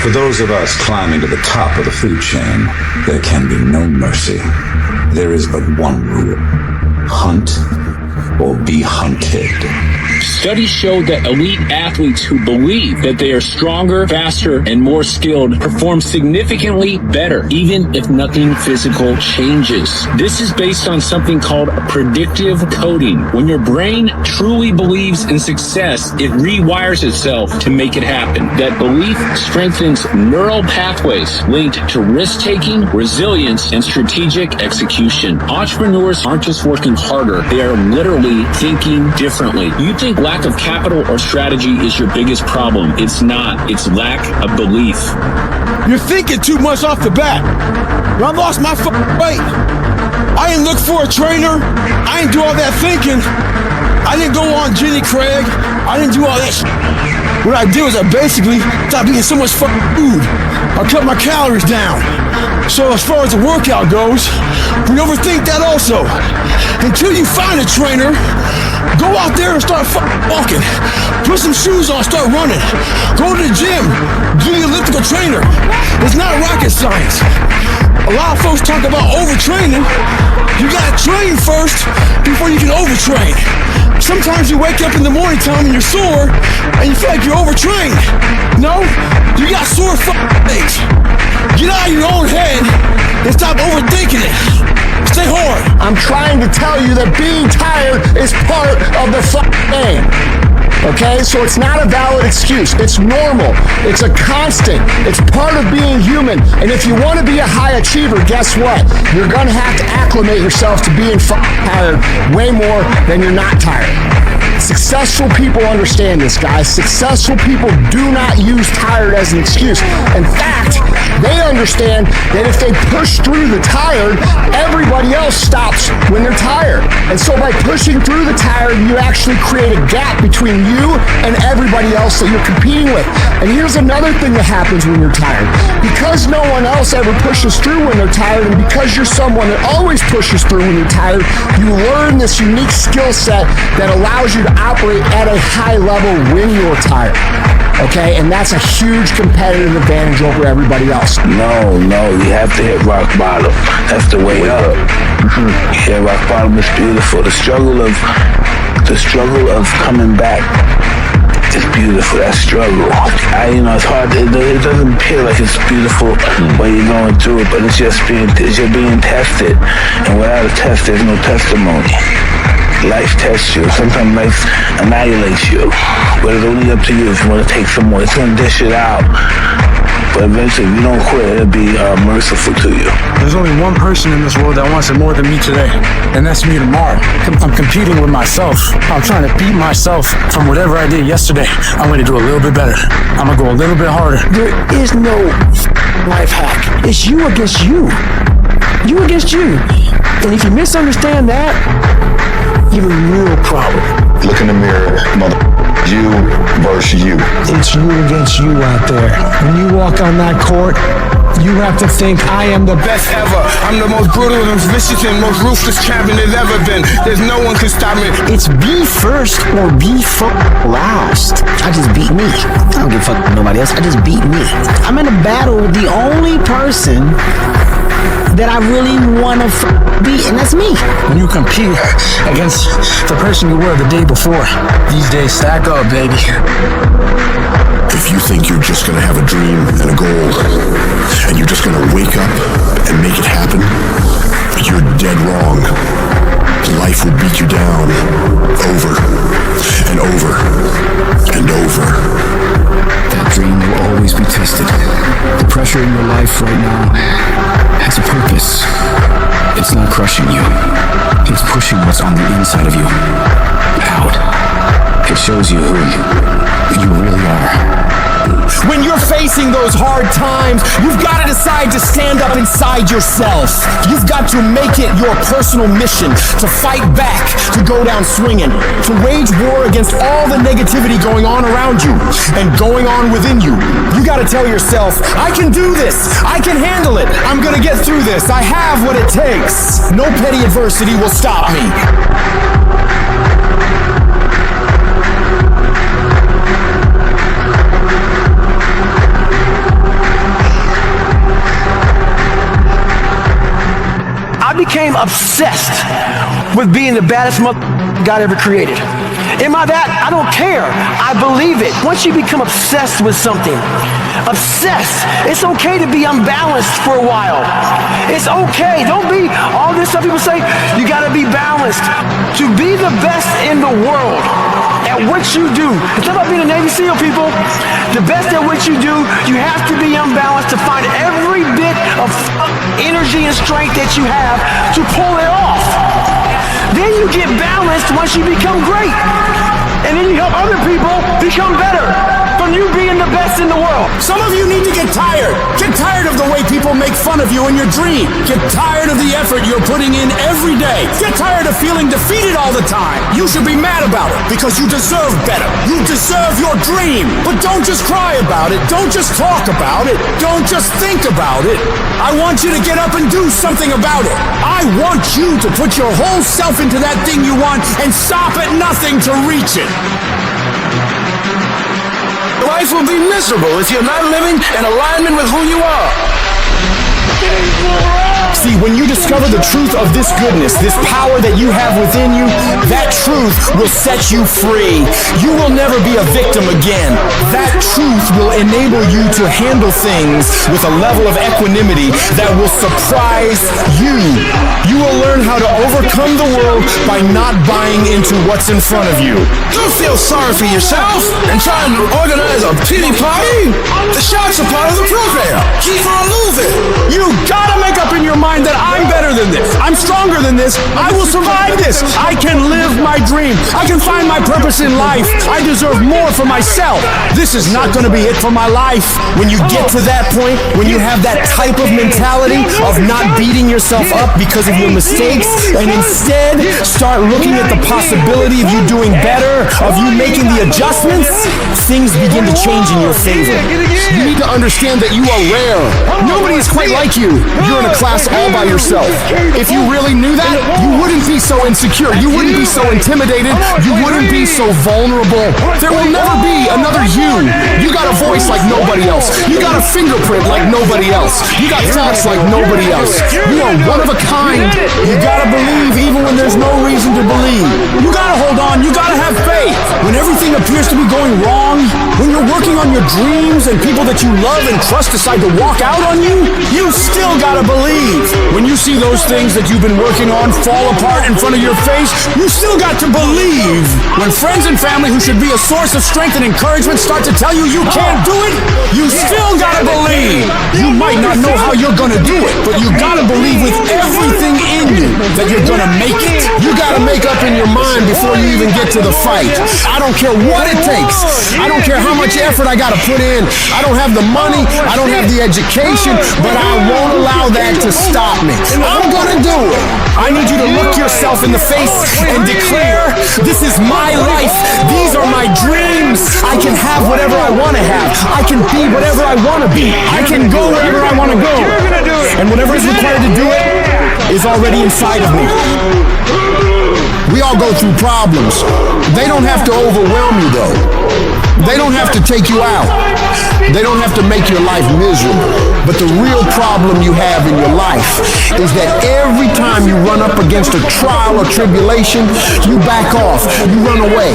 For those of us climbing to the top of the food chain, there can be no mercy. There is but one rule: hunt or be hunted. Studies show that elite athletes who believe that they are stronger, faster, and more skilled perform significantly better, even if nothing physical changes. This is based on something called predictive coding. When your brain truly believes in success, it rewires itself to make it happen. That belief strengthens neural pathways linked to risk-taking, resilience, and strategic execution. Entrepreneurs aren't just working harder, they are literally thinking differently. You think lack of capital or strategy is your biggest problem. It's not. It's lack of belief. You're thinking too much off the bat. When I lost my weight, I didn't look for a trainer. I didn't do all that thinking. I didn't go on Jenny Craig. I didn't do all that shit. What I did was I basically stopped eating so much food. I cut my calories down. So as far as the workout goes, we overthink that also. Until you find a trainer, go out there and start walking. Put some shoes on, start running. Go to the gym, do the elliptical trainer. It's not rocket science. A lot of folks talk about overtraining. You gotta train first before you can overtrain. Sometimes you wake up in the morning time and you're sore and you feel like you're overtrained. No, you got sore legs. Get out of your own head and stop overthinking it. Stay hard. I'm trying to tell you that being tired is part of the game. Okay, so it's not a valid excuse. It's normal. It's a constant. It's part of being human. And if you want to be a high achiever, guess what? You're going to have to acclimate yourself to being tired way more than you're not tired. Successful people understand this, guys. Successful people do not use tired as an excuse. In fact, they understand that if they push through the tired, everybody else stops when they're tired. And so by pushing through the tired, you actually create a gap between you and everybody else that you're competing with. And here's another thing that happens when you're tired. Because no one else ever pushes through when they're tired, and because you're someone that always pushes through when you're tired, you learn this unique skill set that allows you to operate at a high level when you're tired. Okay, and that's a huge competitive advantage over everybody else. No, you have to hit rock bottom. That's the way up. Yeah, rock bottom is beautiful. The struggle of coming back is beautiful. That struggle. It's hard. It doesn't appear like it's beautiful when you're going through it, but you're being tested. And without a test, there's no testimony. Life tests you. Sometimes life annihilates you. But it's only up to you if you want to take some more. It's going to dish it out. But eventually, if you don't quit, it'll be merciful to you. There's only one person in this world that wants it more than me today, and that's me tomorrow. I'm competing with myself. I'm trying to beat myself from whatever I did yesterday. I'm going to do a little bit better. I'm going to go a little bit harder. There is no life hack. It's you against you. You against you. And if you misunderstand that, you have a real problem. Look in the mirror, mother. You versus you. It's you against you out there. When you walk on that court, you have to think, I am the best ever. I'm the most brutal and vicious and most ruthless champion there's ever been. There's no one can stop me. It's be first or be last. I just beat me. I don't give a fuck with nobody else. I just beat me. I'm in a battle with the only person that I really want to beat, and that's me. When you compete against the person you were the day before, these days stack up, baby. If you think you're just gonna have a dream and a goal, and you're just gonna wake up and make it happen, you're dead wrong. Life will beat you down over and over and over. That dream will always be tested. The pressure in your life right now has a purpose. It's not crushing you. It's pushing what's on the inside of you out. It shows you who you really are. When you're facing those hard times, you've got to decide to stand up inside yourself. You've got to make it your personal mission to fight back, to go down swinging, to wage war against all the negativity going on around you and going on within you. You got to tell yourself, I can do this. I can handle it. I'm going to get through this. I have what it takes. No petty adversity will stop me. became obsessed with being the baddest mother God ever created. Am I that? I don't care. I believe it. Once you become obsessed with something, it's okay to be unbalanced for a while. It's okay. Don't be all this stuff people say, you got to be balanced. To be the best in the world at what you do. It's not about being a Navy SEAL, people. The best at what you do, you have to be unbalanced to find every bit of energy and strength that you have to pull it off. Then you get balanced once you become great. And then you help other people become better from you being the best in the world. Some of you need to get tired. Get tired of the way people make fun of you in your dream. Get tired of the effort you're putting in every day. Get tired of feeling defeated all the time. You should be mad about it because you deserve better. You deserve your dream. But don't just cry about it. Don't just talk about it. Don't just think about it. I want you to get up and do something about it. I want you to put your whole self into that thing you want and stop at nothing to reach it. Life will be miserable if you're not living in alignment with who you are. See, when you discover the truth of this goodness, this power that you have within you, that truth will set you free. You will never be a victim again. That truth will enable you to handle things with a level of equanimity that will surprise you. You will learn how to overcome the world by not buying into what's in front of you. Don't feel sorry for yourself and trying to organize a pity party. The shots are part of the program. Keep on moving. You gotta make up in your mind that I'm better than this. I'm stronger than this. I will survive this. I can live my dream. I can find my purpose in life. I deserve more for myself. This is not going to be it for my life. When you get to that point, when you have that type of mentality of not beating yourself up because of your mistakes, and instead start looking at the possibility of you doing better, of you making the adjustments, things begin to change in your favor. You need to understand that you are rare. Nobody is quite like you. You're in a class all by yourself. If you really knew that, you wouldn't be so insecure. You wouldn't be so intimidated. You wouldn't be so vulnerable. There will never be another you. You got a voice like nobody else. You got a fingerprint like nobody else. You got thoughts like nobody else. You are one of a kind. You gotta believe even when there's no reason to believe. You gotta hold on. You gotta have faith. When everything appears to be going wrong, when you're working on your dreams and people that you love and trust decide to walk out on you, you still gotta believe. When you see those things that you've been working on fall apart in front of your face, you still got to believe. When friends and family who should be a source of strength and encouragement start to tell you you can't do it, you still gotta believe. You might not know how you're gonna do it, but you gotta believe with everything in you that you're gonna make it. You gotta make up in your mind before you even get to the fight. I don't care what it takes. I don't care how much effort I gotta put in. I don't have the money, I don't have the education, but I won't allow that to stop me. I'm gonna do it. I need you to look yourself in the face and declare, this is my life. These are my dreams. I can have whatever I want to have. I can be whatever I want to be. I can go wherever I want to go. And whatever is required to do it is already inside of me. We all go through problems. They don't have to overwhelm you though. They don't have to take you out. They don't have to make your life miserable. But the real problem you have in your life is that every time you run up against a trial or tribulation, you back off, you run away.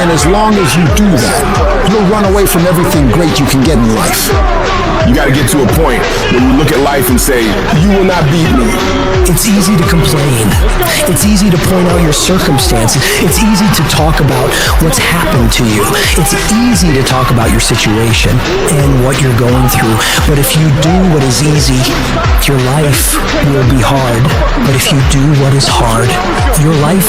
And as long as you do that, you'll run away from everything great you can get in life. You gotta get to a point where you look at life and say, you will not beat me. It's easy to complain. It's easy to point out your circumstances. It's easy to talk about what's happened to you. It's easy to talk about your situation and what you're going through. But if you do what is easy, your life will be hard. But if you do what is hard, your life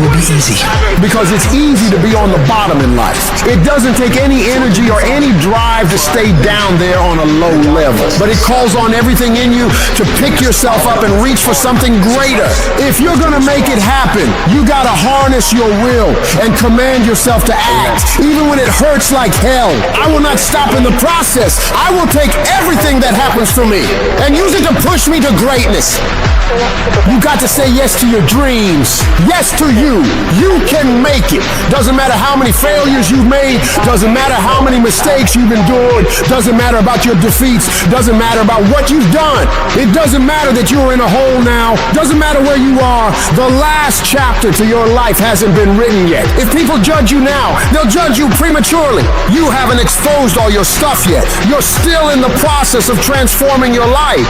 will be easy. Because it's easy to be on the bottom in life. It doesn't take any energy or any drive to stay down there on a low level. But it calls on everything in you to pick yourself up and reach for something greater. If you're gonna make it happen, you gotta harness your will and command yourself to act. Even when it hurts like hell, I will not stop in the process. I will take everything that happens to me and use it to push me to greatness. You got to say yes to your dreams. Yes to you. You can make it. Doesn't matter how many failures you've made. Doesn't matter how many mistakes you've been endured. Doesn't matter about your defeats. Doesn't matter about what you've done. It doesn't matter that you're in a hole now. Doesn't matter where you are. The last chapter to your life hasn't been written yet. If people judge you now, they'll judge you prematurely. You haven't exposed all your stuff yet. You're still in the process of transforming your life.